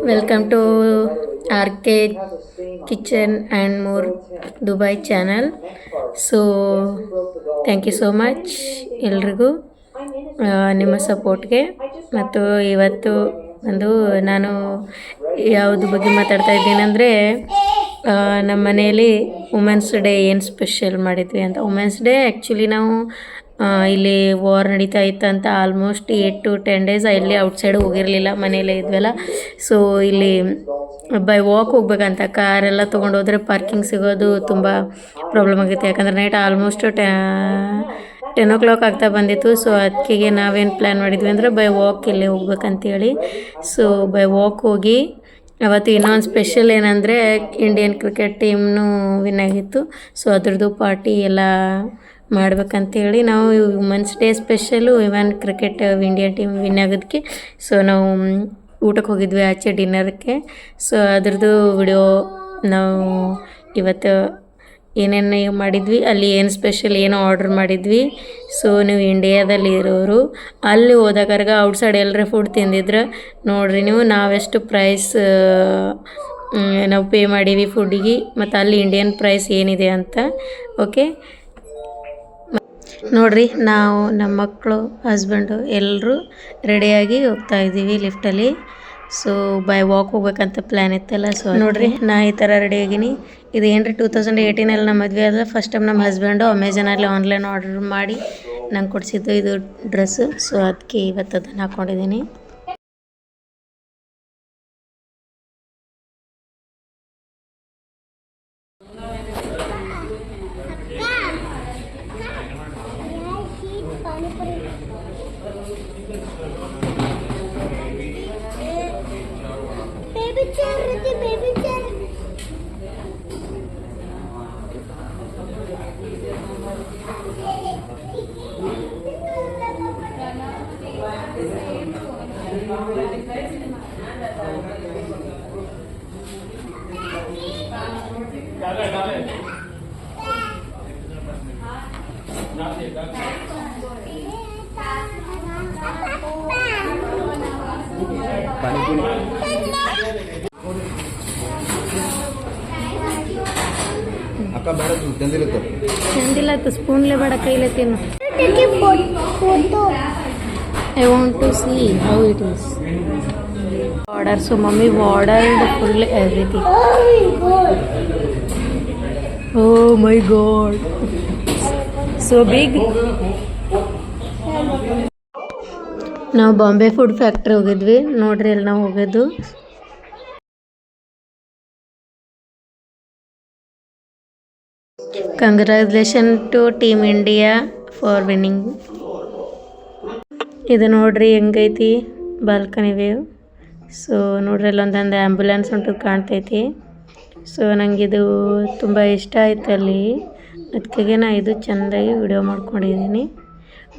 Welcome to Arcade Kitchen and More Dubai channel. So thank you so much ಎಲ್ರಿಗೂ ನಿಮ್ಮ ಸಪೋರ್ಟ್ಗೆ. ಮತ್ತು ಇವತ್ತು ಒಂದು ನಾನು ಯಾವುದು ಬಗ್ಗೆ ಮಾತಾಡ್ತಾ ಇದ್ದೀನಿ ಅಂದರೆ ನಮ್ಮ ಮನೆಯಲ್ಲಿ ವುಮೆನ್ಸ್ ಡೇ ಏನು ಸ್ಪೆಷಲ್ ಮಾಡಿದ್ವಿ ಅಂತ. ವುಮೆನ್ಸ್ ಡೇ ಆ್ಯಕ್ಚುಲಿ ನಾವು ಇಲ್ಲಿ ವಾರ್ ನಡೀತಾ ಇತ್ತಂತ ಆಲ್ಮೋಸ್ಟ್ 8 to 10 days ಇಲ್ಲಿ ಔಟ್ಸೈಡ್ ಹೋಗಿರಲಿಲ್ಲ, ಮನೆಯಲ್ಲೇ ಇದ್ವಲ್ಲ. ಸೊ ಇಲ್ಲಿ ಬೈ ವಾಕ್ ಹೋಗ್ಬೇಕಂತ ಕಾರೆಲ್ಲ ತೊಗೊಂಡು ಹೋದರೆ ಪಾರ್ಕಿಂಗ್ ಸಿಗೋದು ತುಂಬ ಪ್ರಾಬ್ಲಮ್ ಆಗಿತ್ತು. ಯಾಕಂದರೆ ನೈಟ್ ಆಲ್ಮೋಸ್ಟ್ 10 o'clock ಆಗ್ತಾ ಬಂದಿತ್ತು. ಸೊ ಅದಕ್ಕೆ ನಾವೇನು ಪ್ಲ್ಯಾನ್ ಮಾಡಿದ್ವಿ ಅಂದರೆ ಬೈ ವಾಕ್ ಇಲ್ಲೇ ಹೋಗ್ಬೇಕಂತೇಳಿ. ಸೊ ಬೈ ವಾಕ್ ಹೋಗಿ ಅವತ್ತು ಇನ್ನೊಂದು ಸ್ಪೆಷಲ್ ಏನಂದರೆ ಇಂಡಿಯನ್ ಕ್ರಿಕೆಟ್ ಟೀಮ್ನು ವಿನ್ ಆಗಿತ್ತು. ಸೊ ಅದ್ರದ್ದು ಪಾರ್ಟಿ ಎಲ್ಲ ಮಾಡ್ಬೇಕಂತೇಳಿ ನಾವು ವುಮೆನ್ಸ್ ಡೇ ಸ್ಪೆಷಲು ಇವನ್ ಕ್ರಿಕೆಟ್ ಇಂಡಿಯನ್ ಟೀಮ್ ವಿನ್ ಆಗೋದಕ್ಕೆ ಸೊ ನಾವು ಊಟಕ್ಕೆ ಹೋಗಿದ್ವಿ ಆಚೆ ಡಿನ್ನರ್ಗೆ. ಸೊ ಅದ್ರದ್ದು ವಿಡಿಯೋ ನಾವು ಇವತ್ತು ಏನೇನು ಮಾಡಿದ್ವಿ, ಅಲ್ಲಿ ಏನು ಸ್ಪೆಷಲ್ ಏನು ಆರ್ಡ್ರ್ ಮಾಡಿದ್ವಿ. ಸೊ ನೀವು ಇಂಡಿಯಾದಲ್ಲಿ ಇರೋರು ಅಲ್ಲಿ ಹೋದಾಗಾರ್ಗ ಔಟ್ಸೈಡ್ ಎಲ್ಲರೇ ಫುಡ್ ತಿಂದಿದ್ರೆ ನೋಡಿರಿ ನೀವು ನಾವೆಷ್ಟು ಪ್ರೈಸ್ ನಾವು ಪೇ ಮಾಡೀವಿ ಫುಡ್ಡಿಗೆ ಮತ್ತು ಅಲ್ಲಿ ಇಂಡಿಯನ್ ಪ್ರೈಸ್ ಏನಿದೆ ಅಂತ. ಓಕೆ ನೋಡಿರಿ, ನಾವು ನಮ್ಮ ಮಕ್ಕಳು ಹಸ್ಬೆಂಡು ಎಲ್ಲರೂ ರೆಡಿಯಾಗಿ ಹೋಗ್ತಾ ಇದ್ದೀವಿ ಲಿಫ್ಟಲ್ಲಿ. ಸೊ ಬೈ ವಾಕ್ ಹೋಗ್ಬೇಕಂತ ಪ್ಲ್ಯಾನ್ ಇತ್ತಲ್ಲ. ಸೊ ನೋಡಿರಿ ನಾ ಈ ಥರ ರೆಡಿ ಆಗೀನಿ. ಇದು ಏನ್ರಿ 2018 ನಮ್ಮ ಮದುವೆ ಆದ ಫಸ್ಟ್ ಟೈಮ್ ನಮ್ಮ ಹಸ್ಬೆಂಡು ಅಮೆಝಾನಲ್ಲಿ ಆನ್ಲೈನ್ ಆರ್ಡರ್ ಮಾಡಿ ನಂಗೆ ಕೊಡಿಸಿದ್ದು ಇದು ಡ್ರೆಸ್ಸು. ಸೊ ಅದಕ್ಕೆ ಇವತ್ತು ಅದನ್ನು ಹಾಕ್ಕೊಂಡಿದ್ದೀನಿ. ಅಕ್ಕ ಬೇಡ ಚಂದಿಲ್ಲ ಸ್ಪೂನ್ಲೆ ಬೇಡ ಕೈಲೇ ತಿನ್ನು. I want to see how it is. Order. So mommy ordered full everything. Oh my god. So big. ನಾವು ಬಾಂಬೆ ಫುಡ್ ಫ್ಯಾಕ್ಟ್ರಿ ಹೋಗಿದ್ವಿ. ನೋಡ್ರಿ ಅಲ್ಲಿ ನಾವು ಹೋಗೋದು. Congratulation to team India for winning. ಇದು ನೋಡ್ರಿ ಹೆಂಗೈತಿ ಬಾಲ್ಕನಿ ವ್ಯೂ. ಸೊ ನೋಡ್ರಿ ಅಲ್ಲೊಂದೊಂದು ಆ್ಯಂಬುಲೆನ್ಸ್ ಉಂಟು ಕಾಣ್ತೈತಿ. ಸೊ ನನಗಿದು ತುಂಬ ಇಷ್ಟ ಆಯ್ತು ಅಲ್ಲಿ, ಅದಕ್ಕೆ ನಾ ಇದು ಚೆಂದಾಗಿ ವಿಡಿಯೋ ಮಾಡ್ಕೊಂಡಿದ್ದೀನಿ.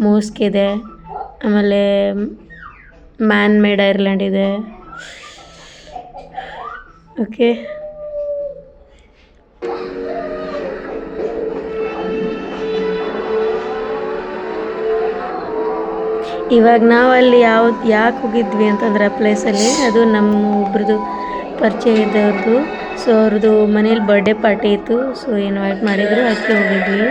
ಮೋಸ್ಕ್ ಇದೆ, ಆಮೇಲೆ ಮ್ಯಾನ್ ಮೇಡ್ ಐರ್ಲ್ಯಾಂಡ್ ಇದೆ. ಓಕೆ ಇವಾಗ ನಾವು ಅಲ್ಲಿ ಯಾಕೆ ಹೋಗಿದ್ವಿ ಅಂತಂದ್ರೆ ಆ ಪ್ಲೇಸಲ್ಲಿ ಅದು ನಮ್ಮ ಒಬ್ರದ್ದು ಪರಿಚಯ ಇದ್ದವ್ರದ್ದು. ಸೊ ಅವ್ರದ್ದು ಮನೇಲಿ ಬರ್ಡೇ ಪಾರ್ಟಿ ಇತ್ತು. ಸೊ ಇನ್ವೈಟ್ ಮಾಡಿದ್ರು, ಅದಕ್ಕೆ ಹೋಗಿದ್ವಿ.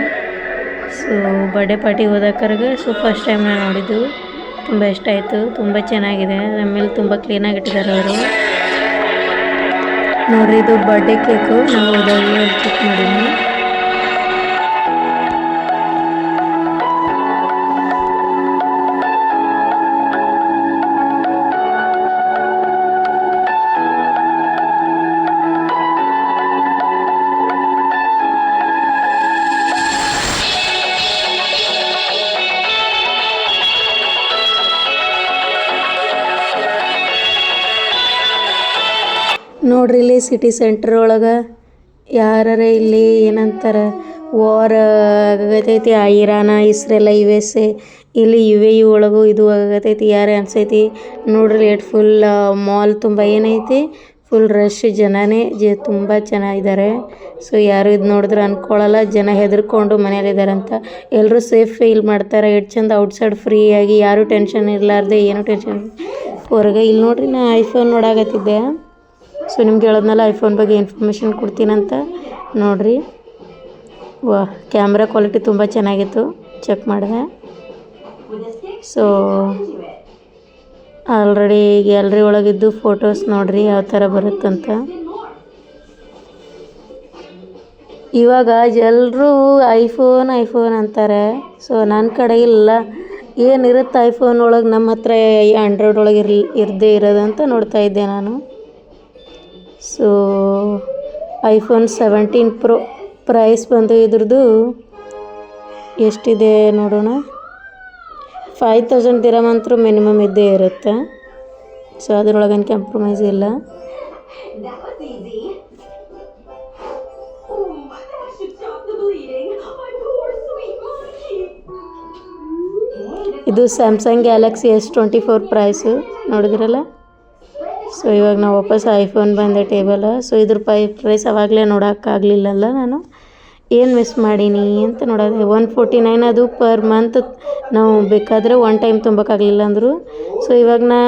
ಸೊ ಬರ್ಡೇ ಪಾರ್ಟಿಗೆ ಹೋದಕ್ಕಾಗ ಸೊ ಫಸ್ಟ್ ಟೈಮ್ ನಾನು ನೋಡಿದ್ದು, ತುಂಬ ಇಷ್ಟ ಆಯಿತು. ತುಂಬ ಚೆನ್ನಾಗಿದೆ, ನಮ್ಮೇಲೆ ತುಂಬ ಕ್ಲೀನಾಗಿ ಇಟ್ಟಿದ್ದಾರೆ ಅವರು. ನೋಡಿರಿ ಇದು ಬರ್ಡೇ ಕೇಕು, ನಾವು ಹೋದಾಗ ಚೆಕ್ ಮಾಡಿದ್ವಿ. ನೋಡ್ರಿ ಇಲ್ಲಿ ಸಿಟಿ ಸೆಂಟ್ರ್ ಒಳಗೆ ಯಾರೇ ಇಲ್ಲಿ ಏನಂತಾರೆ ವಾರ್ ಆಗತೈತಿ, ಇರಾನ ಇಸ್ರೇಲ್ USA ಇಲ್ಲಿ UAE ಒಳಗೂ ಇದು ಆಗತೈತಿ ಯಾರೇ ಅನ್ಸೈತಿ. ನೋಡ್ರಿ ಫುಲ್ ಮಾಲ್ ತುಂಬ ಏನೈತಿ ಫುಲ್ ರಶ್ ಜನನೇ ತುಂಬ ಚೆನ್ನಾಗಿದ್ದಾರೆ. ಸೊ ಯಾರು ಇದು ನೋಡಿದ್ರೆ ಅಂದ್ಕೊಳ್ಳಲ್ಲ ಜನ ಹೆದರ್ಕೊಂಡು ಮನೇಲಿದ್ದಾರೆ ಅಂತ. ಎಲ್ಲರೂ ಸೇಫ್ ಫೀಲ್ ಮಾಡ್ತಾರೆ. ಎಷ್ಟು ಚಂದ ಔಟ್ಸೈಡ್ ಫ್ರೀಯಾಗಿ ಯಾರೂ ಟೆನ್ಷನ್ ಇರಲಾರ್ದೆ ಏನೂ ಟೆನ್ಷನ್ ಹೊರಗೆ. ಇಲ್ಲಿ ನೋಡ್ರಿ ನಾ ಐಫೋನ್ ನೋಡಾಕತ್ತಿದ್ದೆ. ಸೊ ನಿಮ್ಗೆ ಹೇಳೋದ್ನಲ್ಲ ಐಫೋನ್ ಬಗ್ಗೆ ಇನ್ಫಾರ್ಮೇಷನ್ ಕೊಡ್ತೀನಂತ. ನೋಡಿರಿ ವಾ ಕ್ಯಾಮ್ರಾ ಕ್ವಾಲಿಟಿ ತುಂಬ ಚೆನ್ನಾಗಿತ್ತು, ಚೆಕ್ ಮಾಡಿದೆ. ಸೊ ಆಲ್ರೆಡಿ ಗ್ಯಾಲ್ರಿ ಒಳಗಿದ್ದು ಫೋಟೋಸ್ ನೋಡ್ರಿ ಯಾವ ಥರ ಬರುತ್ತಂತ. ಇವಾಗ ಎಲ್ಲರೂ ಐಫೋನ್ ಅಂತಾರೆ. ಸೊ ನನ್ನ ಕಡೆ ಇಲ್ಲ, ಏನಿರುತ್ತೆ ಐಫೋನ್ ಒಳಗೆ ನಮ್ಮ ಹತ್ರ ಆಂಡ್ರಾಯ್ಡ್ ಒಳಗೆ ಇರದೇ ಇರೋದಂತ ನೋಡ್ತಾ ಇದ್ದೆ ನಾನು. ಸೊ ಐಫೋನ್ 17 Pro ಪ್ರೈಸ್ ಬಂದು ಇದ್ರದ್ದು ಎಷ್ಟಿದೆ ನೋಡೋಣ. 5000 ದಿರಮ್ ಅಂತೂ ಮಿನಿಮಮ್ ಇದ್ದೇ ಇರುತ್ತೆ. ಸೊ ಅದ್ರೊಳಗೇನು ಕಾಂಪ್ರಮೈಸ್ ಇಲ್ಲ. ಇದು ಸ್ಯಾಮ್ಸಂಗ್ ಗ್ಯಾಲಕ್ಸಿ S24 ಪ್ರೈಸು ನೋಡಿದ್ರಲ್ಲ. ಸೊ ಇವಾಗ ನಾವು ವಾಪಸ್ ಐಫೋನ್ ಬಂದೆ ಟೇಬಲ್. ಸೊ ಇದ್ರ ಪ್ರೈಸ್ ಅವಾಗಲೇ ನೋಡೋಕ್ಕಾಗಲಿಲ್ಲಲ್ಲ ನಾನು, ಏನು ಮಿಸ್ ಮಾಡೀನಿ ಅಂತ ನೋಡೋದು. 149 ಅದು ಪರ್ ಮಂತ್ ನಾವು ಬೇಕಾದರೆ ಒನ್ ಟೈಮ್ ತುಂಬೋಕ್ಕಾಗಲಿಲ್ಲ ಅಂದರು. ಸೊ ಇವಾಗ ನಾ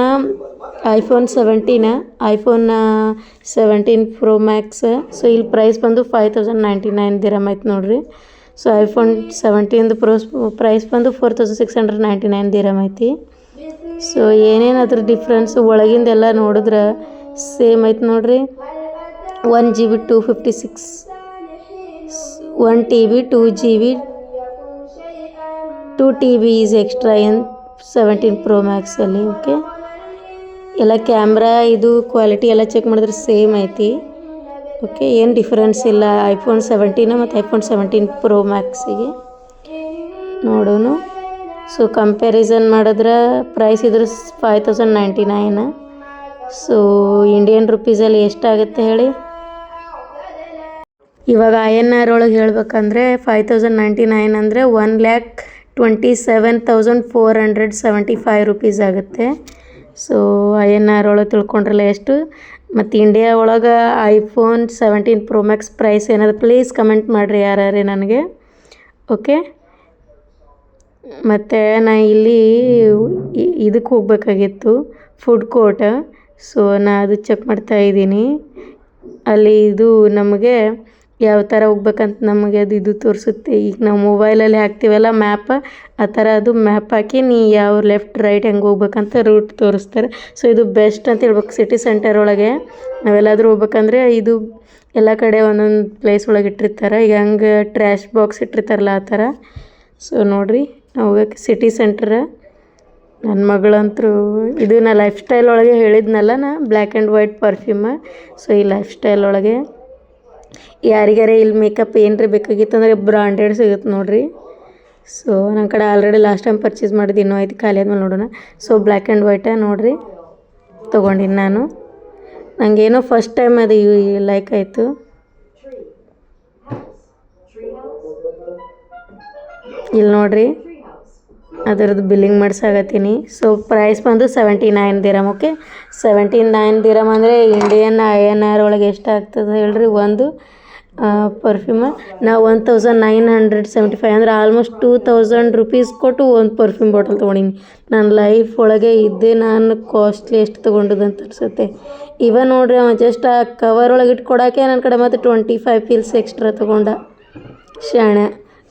ಐಫೋನ್ 17 Pro Max. ಸೊ ಇಲ್ಲಿ ಪ್ರೈಸ್ ಬಂದು 5099 ದಿರಮ್ ಆಯ್ತು ನೋಡಿರಿ. ಸೊ ಐಫೋನ್ 17 Pro ಪ್ರೈಸ್ ಬಂದು 4699 ದಿರಮ್ ಐತಿ. ಸೊ ಏನೇನು ಅದ್ರ ಡಿಫ್ರೆನ್ಸ್ ಒಳಗಿಂದೆಲ್ಲ ನೋಡಿದ್ರೆ ಸೇಮ್ ಐತೆ ನೋಡ್ರಿ. 1 GB 256, 1 TB 2 GB 2 TB is extra in 17 Pro Maxಲ್ಲಿ. ಓಕೆ, ಎಲ್ಲ ಕ್ಯಾಮ್ರಾ ಇದು ಕ್ವಾಲಿಟಿ ಎಲ್ಲ ಚೆಕ್ ಮಾಡಿದ್ರೆ ಸೇಮ್ ಐತಿ. ಓಕೆ, ಏನು ಡಿಫ್ರೆನ್ಸ್ ಇಲ್ಲ ಐಫೋನ್ 17 ಮತ್ತು ಐಫೋನ್ 17 Pro Maxಗೆ ನೋಡೋಣ. ಸೊ ಕಂಪ್ಯಾರಿಸನ್ ಮಾಡಿದ್ರೆ ಪ್ರೈಸ್ ಇದ್ರೆ 5099. ಸೊ ಇಂಡಿಯನ್ ರುಪೀಸಲ್ಲಿ ಎಷ್ಟಾಗುತ್ತೆ ಹೇಳಿ. ಇವಾಗ INR ಒಳಗೆ ಹೇಳ್ಬೇಕಂದ್ರೆ 5099 ಅಂದರೆ 1,27,475 ರುಪೀಸ್ ಆಗುತ್ತೆ. ಸೊ INR ಒಳಗೆ ತಿಳ್ಕೊಂಡ್ರಲ್ಲ ಎಷ್ಟು. ಮತ್ತು ಇಂಡಿಯಾ ಒಳಗೆ ಐಫೋನ್ 17 Pro Max ಪ್ರೈಸ್ ಏನಾದ್ರು ಪ್ಲೀಸ್ ಕಮೆಂಟ್ ಮಾಡಿರಿ ಯಾರೇ ನನಗೆ. ಓಕೆ, ಮತ್ತು ನಾ ಇಲ್ಲಿ ಇದಕ್ಕೆ ಹೋಗ್ಬೇಕಾಗಿತ್ತು, ಫುಡ್ ಕೋರ್ಟ್. ಸೊ ನಾ ಅದು ಚೆಕ್ ಮಾಡ್ತಾಯಿದ್ದೀನಿ. ಅಲ್ಲಿ ಇದು ನಮಗೆ ಯಾವ ಥರ ಹೋಗ್ಬೇಕಂತ ನಮಗೆ ಅದು ಇದು ತೋರಿಸುತ್ತೆ. ಈಗ ನಾವು ಮೊಬೈಲಲ್ಲಿ ಹಾಕ್ತೀವಲ್ಲ ಮ್ಯಾಪ್, ಆ ಥರ ಅದು ಮ್ಯಾಪ್ ಹಾಕಿ ನೀ ಯಾವ ಲೆಫ್ಟ್ ರೈಟ್ ಹೆಂಗೆ ಹೋಗ್ಬೇಕಂತ ರೂಟ್ ತೋರಿಸ್ತಾರೆ. ಸೊ ಇದು ಬೆಸ್ಟ್ ಅಂತ ಹೇಳ್ಬೇಕು. ಸಿಟಿ ಸೆಂಟರ್ ಒಳಗೆ ನಾವೆಲ್ಲಾದರೂ ಹೋಗ್ಬೇಕಂದ್ರೆ ಇದು ಎಲ್ಲ ಕಡೆ ಒಂದೊಂದು ಪ್ಲೇಸ್ ಒಳಗೆ ಇಟ್ಟಿರ್ತಾರೆ. ಈಗ ಹಂಗೆ ಟ್ರ್ಯಾಶ್ ಬಾಕ್ಸ್ ಇಟ್ಟಿರ್ತಾರಲ್ಲ ಆ ಥರ. ಸೊ ನೋಡಿರಿ ಹೋಗಕ್ಕೆ ಸಿಟಿ ಸೆಂಟ್ರ. ನನ್ನ ಮಗಳಂತರೂ ಇದು ನಾ ಲೈಫ್ ಸ್ಟೈಲ್ ಒಳಗೆ ಹೇಳಿದ್ನಲ್ಲ ನಾ black and white perfume. So ಈ ಲೈಫ್ ಸ್ಟೈಲ್ ಒಳಗೆ ಯಾರಿಗಾರೆ ಇಲ್ಲಿ ಮೇಕಪ್ ಏನರೇ ಬೇಕಾಗಿತ್ತು ಅಂದರೆ ಬ್ರಾಂಡೆಡ್ ಸಿಗುತ್ತೆ ನೋಡಿರಿ. ಸೊ ನನ್ನ ಕಡೆ ಆಲ್ರೆಡಿ ಲಾಸ್ಟ್ ಟೈಮ್ ಪರ್ಚೇಸ್ ಮಾಡಿದ್ದು ಇನ್ನೂ ಐತಿ, ಖಾಲಿ ಆದ್ಮೇಲೆ ನೋಡೋಣ. ಸೊ ಬ್ಲ್ಯಾಕ್ ಆ್ಯಂಡ್ ವೈಟ ನೋಡಿರಿ ತೊಗೊಂಡಿನಿ ನಾನು. ನನಗೇನೋ ಫಸ್ಟ್ ಟೈಮ್ ಅದು ಲೈಕ್ ಆಯಿತು. ಇಲ್ಲಿ ನೋಡಿರಿ ಅದರದ್ದು ಬಿಲ್ಲಿಂಗ್ ಮಾಡ್ಸಾಕತ್ತೀನಿ. ಸೊ ಪ್ರೈಸ್ ಬಂದು 79 ದಿರಮ್. ಓಕೆ, 79 ದಿರಮ್ ಅಂದರೆ ಇಂಡಿಯನ್ INR ಒಳಗೆ ಎಷ್ಟು ಆಗ್ತದೆ ಹೇಳ್ರಿ ಒಂದು ಪರ್ಫ್ಯೂಮ್. ನಾವು 1975 ಅಂದರೆ ಆಲ್ಮೋಸ್ಟ್ 2000 ರುಪೀಸ್ ಕೊಟ್ಟು ಒಂದು ಪರ್ಫ್ಯೂಮ್ ಬಾಟಲ್ ತೊಗೊಂಡಿನಿ. ನನ್ನ ಲೈಫ್ ಒಳಗೆ ಇದ್ದೇ ನಾನು ಕಾಸ್ಟ್ಲಿ ಎಷ್ಟು ತೊಗೊಂಡದಂತ ಅನಿಸುತ್ತೆ. ಇವ ನೋಡ್ರಿ ಅವ ಜಸ್ಟ್ ಆ ಕವರ್ ಒಳಗೆ ಇಟ್ಕೊಡೋಕೆ ನನ್ನ ಕಡೆ ಮತ್ತು 25 ಪೀಲ್ಸ್ ಎಕ್ಸ್ಟ್ರಾ ತೊಗೊಂಡ ಶಾಣೆ.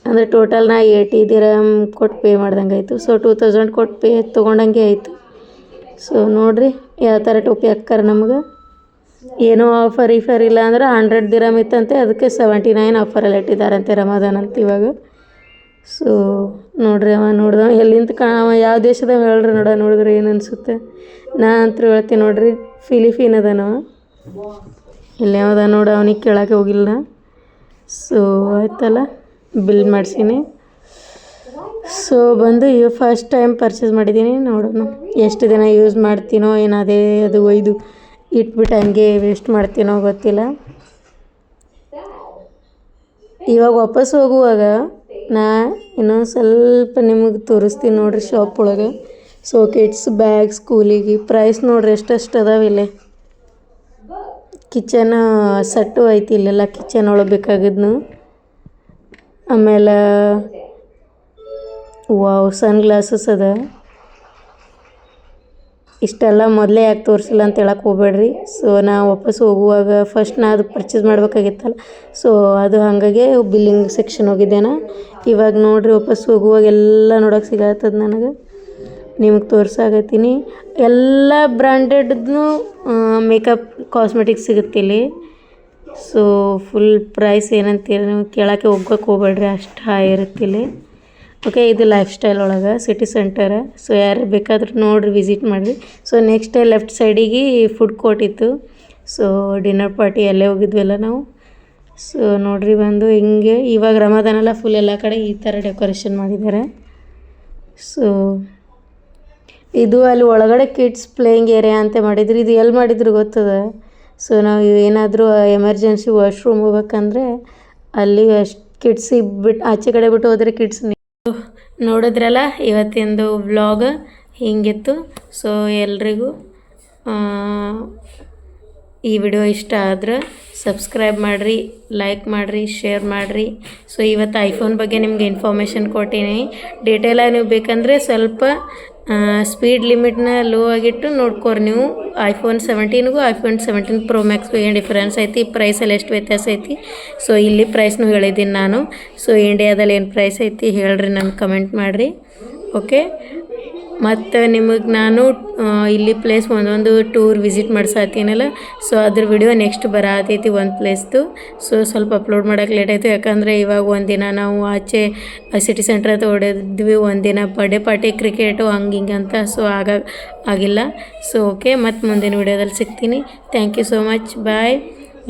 ಅಂದರೆ ಟೋಟಲ್ ನಾ 80 ದಿರಮ್ ಕೊಟ್ಟು ಪೇ ಮಾಡ್ದಂಗೆ ಆಯಿತು. ಸೊ 2000 ಕೊಟ್ಟು ಪೇ ತೊಗೊಂಡಂಗೆ ಆಯಿತು. ಸೊ ನೋಡಿರಿ ಯಾವ ಥರ ಟೋಪಿ ಹಾಕ್ತಾರೆ ನಮ್ಗೆ. ಏನೋ ಆಫರ್ ಇಲ್ಲ ಅಂದ್ರೆ 100 ದಿರಮ್ ಇತ್ತಂತೆ, ಅದಕ್ಕೆ 79 ಆಫರಲ್ಲಿ ಇಟ್ಟಿದ್ದಾರಂತೆ ರಮದಾನ್ ಅಂತ ಇವಾಗ. ಸೊ ನೋಡ್ರಿ ಅವ ನೋಡ್ದವ ಎಲ್ಲಿಂದ ಅವ ಯಾವ ದೇಶದವ ಹೇಳ್ರಿ ನೋಡಿದ್ರೆ ಏನು ಅನಿಸುತ್ತೆ. ನಾ ಅಂತೂ ಹೇಳ್ತೀನಿ ನೋಡ್ರಿ ಫಿಲಿಪೀನ್ ಅದನವ. ಇಲ್ಲಿ ಯಾವ್ದ ನೋಡಿ ಅವನಿಗೆ ಕೇಳೋಕೆ ಹೋಗಿಲ್ಲ. ಸೊ ಆಯ್ತಲ್ಲ ಬಿಲ್ ಮಾಡಿಸೀನಿ. ಸೊ ಬಂದು ಇವು ಫಸ್ಟ್ ಟೈಮ್ ಪರ್ಚೇಸ್ ಮಾಡಿದ್ದೀನಿ. ನೋಡೋಣ ಎಷ್ಟು ದಿನ ಯೂಸ್ ಮಾಡ್ತೀನೋ ಏನು, ಅದೇ ಅದು ಒಯ್ದು ಇಟ್ಬಿಟ್ಟು ಹಂಗೆ ವೇಸ್ಟ್ ಮಾಡ್ತೀನೋ ಗೊತ್ತಿಲ್ಲ. ಇವಾಗ ವಾಪಸ್ ಹೋಗುವಾಗ ನಾ ಇನ್ನೊಂದು ಸ್ವಲ್ಪ ನಿಮಗೆ ತೋರಿಸ್ತೀನಿ ನೋಡ್ರಿ ಶಾಪ್ ಒಳಗೆ. ಸೊ ಕಿಡ್ಸ್ ಬ್ಯಾಗ್ ಸ್ಕೂಲಿಗೆ ಪ್ರೈಸ್ ನೋಡ್ರಿ ಎಷ್ಟೆಷ್ಟು ಅದಾವಿಲ್ಲ. ಕಿಚನ್ ಸೆಟ್ಟು ಐತಿ ಇಲ್ಲೆಲ್ಲ ಕಿಚನ್ ಒಳಗೆ ಬೇಕಾಗಿದ್ನು. ಆಮೇಲೆ ವಾವ್ ಸನ್ ಗ್ಲಾಸಸ್ ಅದ. ಇಷ್ಟೆಲ್ಲ ಮೊದಲೇ ಯಾಕೆ ತೋರಿಸಿಲ್ಲ ಅಂತ ಹೇಳಕ್ಕೆ ಹೋಗ್ಬೇಡ್ರಿ. ಸೊ ನಾ ವಾಪಸ್ ಹೋಗುವಾಗ ಫಸ್ಟ್ ನಾ ಅದು ಪರ್ಚೇಸ್ ಮಾಡ್ಬೇಕಾಗಿತ್ತಲ್ಲ, ಸೊ ಅದು ಹಾಗಾಗಿ ಬಿಲ್ಲಿಂಗ್ ಸೆಕ್ಷನ್ ಹೋಗಿದ್ದೇನೆ. ಇವಾಗ ನೋಡ್ರಿ ವಾಪಸ್ ಹೋಗುವಾಗ ಎಲ್ಲ ನೋಡೋಕೆ ಸಿಗತ್ತದ ನನಗೆ. ನಿಮಗೆ ತೋರ್ಸಾಕತ್ತೀನಿ. ಎಲ್ಲ ಬ್ರ್ಯಾಂಡೆಡ್ದು ಮೇಕಪ್ ಕಾಸ್ಮೆಟಿಕ್ಸ್ ಸಿಗುತ್ತಿಲ್ಲಿ. ಸೊ ಫುಲ್ ಪ್ರೈಸ್ ಏನಂತೀರಿ ನೀವು ಕೇಳೋಕ್ಕೆ ಹೋಗ್ಬೇಡ್ರಿ, ಅಷ್ಟು ಹೈ ಇರುತ್ತಿಲ್ಲಿ. ಓಕೆ, ಇದು ಲೈಫ್ ಸ್ಟೈಲ್ ಒಳಗೆ ಸಿಟಿ ಸೆಂಟರ್. ಸೊ ಯಾರು ಬೇಕಾದ್ರೂ ನೋಡಿರಿ, ವಿಸಿಟ್ ಮಾಡಿರಿ. ಸೊ ನೆಕ್ಸ್ಟ್ ಲೆಫ್ಟ್ ಸೈಡಿಗೆ ಫುಡ್ ಕೋರ್ಟ್ ಇತ್ತು. ಸೊ ಡಿನ್ನರ್ ಪಾರ್ಟಿ ಅಲ್ಲೇ ಹೋಗಿದ್ವಲ್ಲ ನಾವು. ಸೊ ನೋಡ್ರಿ ಬಂದು ಹಿಂಗೆ ಇವಾಗ ರಮದಾನೆಲ್ಲ ಫುಲ್ ಎಲ್ಲ ಕಡೆ ಈ ಥರ ಡೆಕೋರೇಷನ್ ಮಾಡಿದ್ದಾರೆ. ಸೊ ಇದು ಅಲ್ಲಿ ಒಳಗಡೆ ಕಿಡ್ಸ್ ಪ್ಲೇಯಿಂಗ್ ಏರಿಯಾ ಅಂತ ಮಾಡಿದ್ರು. ಇದು ಎಲ್ಲಿ ಮಾಡಿದ್ರು ಗೊತ್ತದ? ಸೊ ನಾವು ಏನಾದರೂ ಎಮರ್ಜೆನ್ಸಿ ವಾಶ್ರೂಮ್ ಹೋಗ್ಬೇಕಂದ್ರೆ ಅಲ್ಲಿ ಕಿಡ್ಸಿಗೆ ಬಿಟ್ಟು ಆಚೆ ಕಡೆ ಬಿಟ್ಟು ಹೋದರೆ ಕಿಡ್ಸ್ ನೋಡಿದ್ರಲ್ಲ ಇವತ್ತಿಂದು ವ್ಲಾಗ್ ಹಿಂಗಿತ್ತು. ಸೊ ಎಲ್ರಿಗೂ ಈ ವಿಡಿಯೋ ಇಷ್ಟ ಆದ್ರೆ ಸಬ್ಸ್ಕ್ರೈಬ್ ಮಾಡಿರಿ, ಲೈಕ್ ಮಾಡಿರಿ, ಶೇರ್ ಮಾಡಿರಿ. ಸೊ ಇವತ್ತು ಐಫೋನ್ ಬಗ್ಗೆ ನಿಮ್ಗೆ ಇನ್ಫಾರ್ಮೇಷನ್ ಕೊಟ್ಟೀನಿ. ಡೀಟೇಲಾಗಿ ನೀವು ಬೇಕಂದರೆ ಸ್ವಲ್ಪ ಸ್ಪೀಡ್ ಲಿಮಿಟ್ನ ಲೋ ಆಗಿಟ್ಟು ನೋಡ್ಕೋರಿ ನೀವು. ಐಫೋನ್ 17ಗೂ ಐಫೋನ್ 17 ಪ್ರೋ ಮ್ಯಾಕ್ಸ್ಗೂ ಏನು ಡಿಫ್ರೆನ್ಸ್ ಐತಿ, ಪ್ರೈಸಲ್ಲಿ ಎಷ್ಟು ವ್ಯತ್ಯಾಸ ಐತಿ. ಸೊ ಇಲ್ಲಿ ಪ್ರೈಸ್ನೂ ಹೇಳಿದ್ದೀನಿ ನಾನು. ಸೊ ಇಂಡಿಯಾದಲ್ಲಿ ಏನು ಪ್ರೈಸ್ ಐತಿ ಹೇಳ್ರಿ, ನನಗೆ ಕಮೆಂಟ್ ಮಾಡಿರಿ. ಓಕೆ, ಮತ್ತು ನಿಮಗೆ ನಾನು ಇಲ್ಲಿ ಪ್ಲೇಸ್ ಒಂದೊಂದು ಟೂರ್ ವಿಸಿಟ್ ಮಾಡ್ಸತ್ತೀನಲ್ಲ, ಸೊ ಅದ್ರ ವಿಡಿಯೋ ನೆಕ್ಸ್ಟ್ ಬರತೈತಿ ಒಂದು ಪ್ಲೇಸ್ದು. ಸೊ ಸ್ವಲ್ಪ ಅಪ್ಲೋಡ್ ಮಾಡೋಕ್ಕೆ ಲೇಟ್ ಆಯಿತು, ಯಾಕಂದರೆ ಇವಾಗ ಒಂದಿನ ನಾವು ಆಚೆ ಸಿಟಿ ಸೆಂಟ್ರ್ ಅಂತ ಹೊಡೆದ್ವಿ, ಒಂದಿನ ಬರ್ಡೇ ಪಾರ್ಟಿ ಕ್ರಿಕೆಟು ಹಂಗೆ ಹಿಂಗೆ ಅಂತ. ಸೊ ಆಗಿಲ್ಲ. ಸೊ ಓಕೆ, ಮತ್ತು ಮುಂದಿನ ವಿಡಿಯೋದಲ್ಲಿ ಸಿಗ್ತೀನಿ. Thank you so much, bye.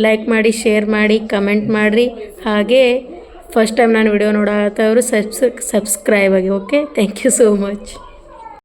Like ಮಾಡಿ, ಶೇರ್ ಮಾಡಿ, ಕಮೆಂಟ್ ಮಾಡಿರಿ. ಹಾಗೆ ಫಸ್ಟ್ ಟೈಮ್ ನಾನು ವಿಡಿಯೋ ನೋಡೋತ್ತವರು ಸಬ್ಸ್ಕ್ರೈಬ್ ಆಗಿ. Okay, thank you so much.